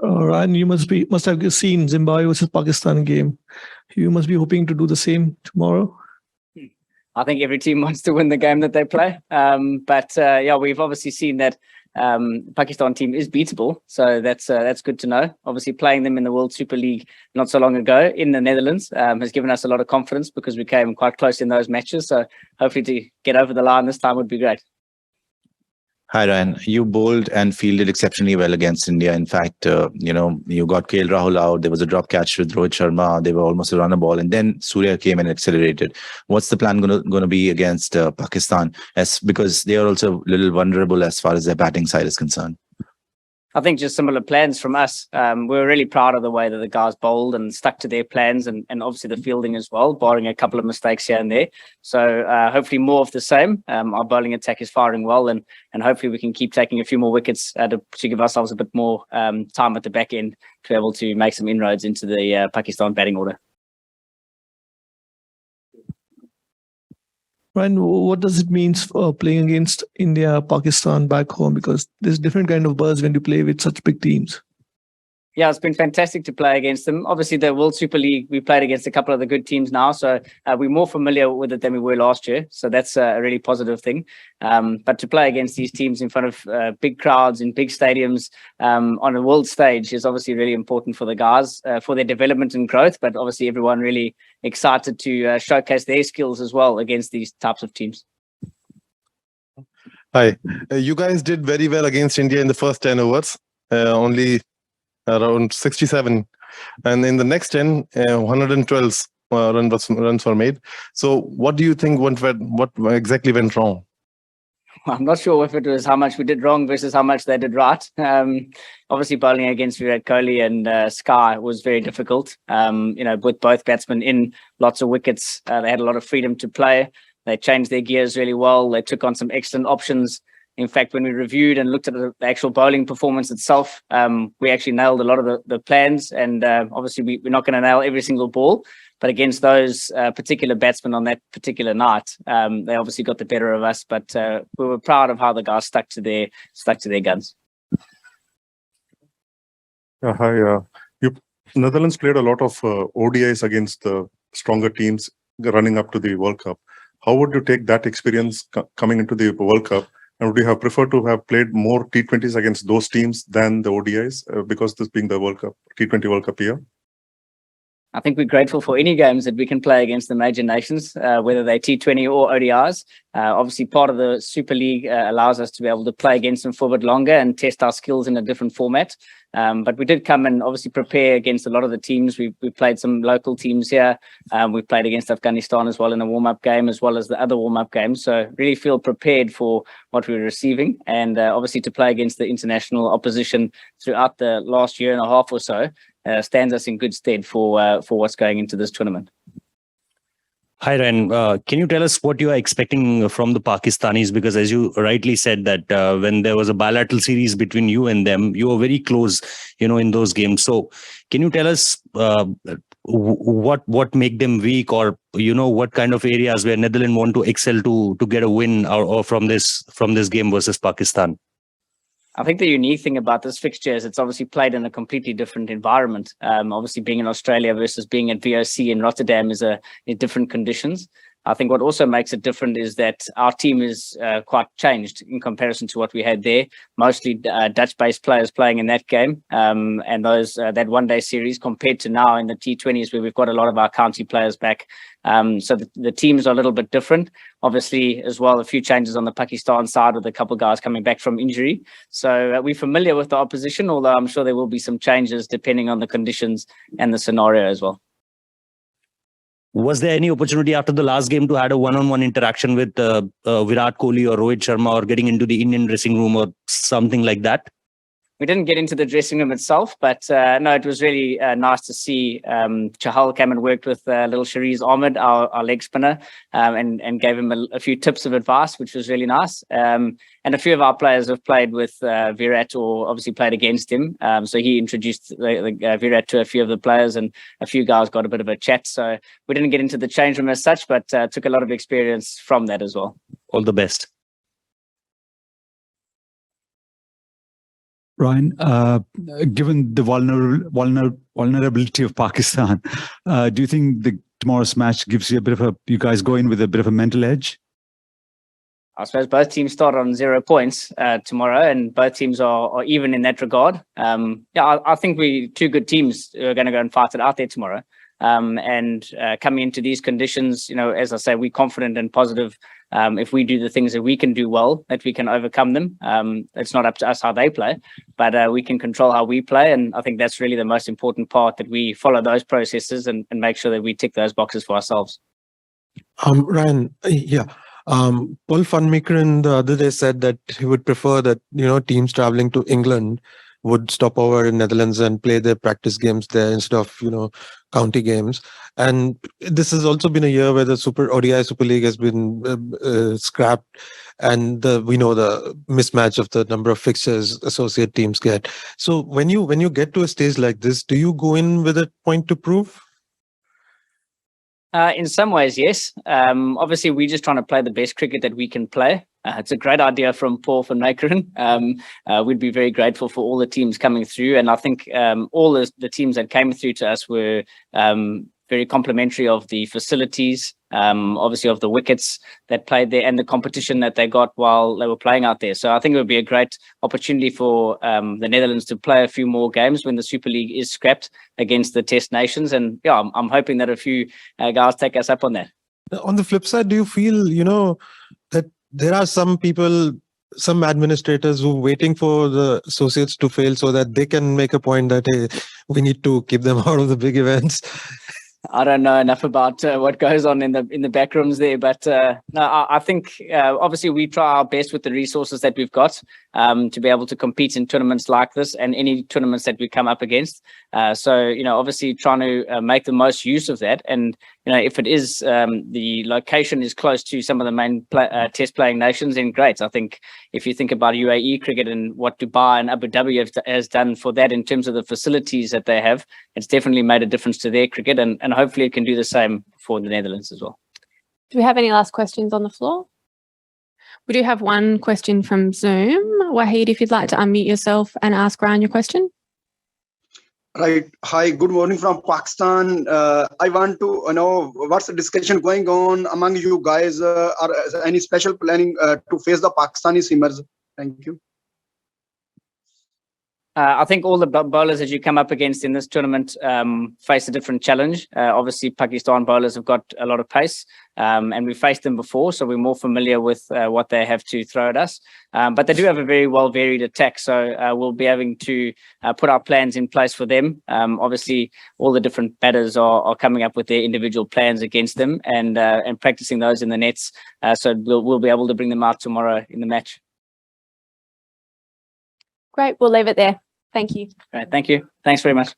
Ryan, you must have seen Zimbabwe versus Pakistan game. You must be hoping to do the same tomorrow. I think every team wants to win the game that they play. But yeah, we've obviously seen that Pakistan team is beatable. So that's good to know. Obviously, playing them in the World Super League not so long ago in the Netherlands has given us a lot of confidence because we came quite close in those matches. So hopefully to get over the line this time would be great. Hi, Ryan. You bowled and fielded exceptionally well against India. In fact, you got KL Rahul out. There was a drop catch with Rohit Sharma. They were almost a runner ball. And then Surya came and accelerated. What's the plan going to be against Pakistan? Because they are also a little vulnerable as far as their batting side is concerned. I think just similar plans from us. We were really proud of the way that the guys bowled and stuck to their plans and obviously the fielding as well, barring a couple of mistakes here and there. So hopefully more of the same. Our bowling attack is firing well and hopefully we can keep taking a few more wickets to give ourselves a bit more time at the back end to be able to make some inroads into the Pakistan batting order. Ryan, what does it mean for playing against India, Pakistan back home? Because there's different kind of buzz when you play with such big teams. Yeah, it's been fantastic to play against them. Obviously, the World Super League, we played against a couple of the good teams now. So we're more familiar with it than we were last year. So that's a really positive thing. But to play against these teams in front of big crowds in big stadiums on a world stage is obviously really important for the guys, for their development and growth. But obviously, everyone really excited to showcase their skills as well against these types of teams. Hi. You guys did very well against India in the first 10 overs. Only around 67, and in the next 10, 112 runs were made. So what do you think what exactly went wrong? I'm not sure if it was how much we did wrong versus how much they did right. Obviously, bowling against Virat Kohli and Sky was very difficult. With both batsmen in lots of wickets, they had a lot of freedom to play. They changed their gears really well. They took on some excellent options. In fact, when we reviewed and looked at the actual bowling performance itself, we actually nailed a lot of the plans. And obviously, we're not going to nail every single ball. But against those particular batsmen on that particular night, they obviously got the better of us. But we were proud of how the guys stuck to their guns. Hi. Netherlands played a lot of ODIs against the stronger teams running up to the World Cup. How would you take that experience coming into the World Cup? And would you have preferred to have played more T20s against those teams than the ODIs, because this being the World Cup, T20 World Cup year? I think we're grateful for any games that we can play against the major nations, whether they're T20 or ODIs. Obviously, part of the Super League allows us to be able to play against them for a bit longer and test our skills in a different format. But we did come and obviously prepare against a lot of the teams. We played some local teams here. We played against Afghanistan as well in a warm-up game, as well as the other warm-up games. So really feel prepared for what we're receiving. And obviously to play against the international opposition throughout the last year and a half or so stands us in good stead for what's going into this tournament. Hi, Ryan. Can you tell us what you are expecting from the Pakistanis? Because as you rightly said that when there was a bilateral series between you and them, you were very close, in those games. So can you tell us what make them weak, or, what kind of areas where Netherlands want to excel to get a win or from this game versus Pakistan? I think the unique thing about this fixture is it's obviously played in a completely different environment. Obviously, being in Australia versus being at VOC in Rotterdam is different conditions. I think what also makes it different is that our team is quite changed in comparison to what we had there. Mostly Dutch-based players playing in that game and those that one-day series compared to now in the T20s where we've got a lot of our county players back. So the teams are a little bit different. Obviously, as well, a few changes on the Pakistan side with a couple of guys coming back from injury. So we're familiar with the opposition, although I'm sure there will be some changes depending on the conditions and the scenario as well. Was there any opportunity after the last game to have a one-on-one interaction with Virat Kohli or Rohit Sharma, or getting into the Indian dressing room or something like that? We didn't get into the dressing room itself, but no, it was really nice to see. Chahal came and worked with little Shariz Ahmed, our leg spinner, and gave him a few tips of advice, which was really nice. And a few of our players have played with Virat or obviously played against him. So he introduced Virat to a few of the players, and a few guys got a bit of a chat. So we didn't get into the change room as such, but took a lot of experience from that as well. All the best. Ryan, given the vulnerability of Pakistan, do you think tomorrow's match gives you you guys go in with a bit of a mental edge? I suppose both teams start on 0 points tomorrow, and both teams are even in that regard. I think we two good teams are going to go and fight it out there tomorrow. And coming into these conditions, as I say, we're confident and positive. If we do the things that we can do well, that we can overcome them. It's not up to us how they play, but we can control how we play. And I think that's really the most important part, that we follow those processes and make sure that we tick those boxes for ourselves. Ryan, yeah. Paul van Meekeren the other day said that he would prefer that, teams traveling to England would stop over in Netherlands and play their practice games there instead of, county games. And this has also been a year where the ODI Super League has been scrapped, and we know the mismatch of the number of fixtures associate teams get. So when you get to a stage like this, do you go in with a point to prove? In some ways, yes. Obviously, we're just trying to play the best cricket that we can play. It's a great idea from Paul van Meekeren. We'd be very grateful for all the teams coming through. And I think all the teams that came through to us were very complimentary of the facilities, obviously of the wickets that played there and the competition that they got while they were playing out there. So I think it would be a great opportunity for the Netherlands to play a few more games when the Super League is scrapped against the Test nations. And yeah, I'm hoping that a few guys take us up on that. On the flip side, do you feel, that there are some people, some administrators who are waiting for the associates to fail so that they can make a point that, hey, we need to keep them out of the big events? I don't know enough about what goes on in the back rooms there, but no, I think obviously we try our best with the resources that we've got to be able to compete in tournaments like this and any tournaments that we come up against. So obviously trying to make the most use of that, and if it is the location is close to some of the main test playing nations, then great. I think if you think about UAE cricket and what Dubai and Abu Dhabi has done for that in terms of the facilities that they have, it's definitely made a difference to their cricket, and hopefully it can do the same for the Netherlands as well. Do we have any last questions on the floor? We do have one question from Zoom. Wahid, if you'd like to unmute yourself and ask Ryan your question. Right. Hi, good morning from Pakistan. I want to know what's the discussion going on among you guys. Are any special planning to face the Pakistani simmers? Thank you. I think all the bowlers that you come up against in this tournament face a different challenge. Obviously, Pakistan bowlers have got a lot of pace, and we've faced them before, so we're more familiar with what they have to throw at us. But they do have a very well varied attack, so we'll be having to put our plans in place for them. Obviously, all the different batters are coming up with their individual plans against them and practicing those in the nets. So we'll be able to bring them out tomorrow in the match. Great, we'll leave it there. Thank you. Great, thank you. Thanks very much.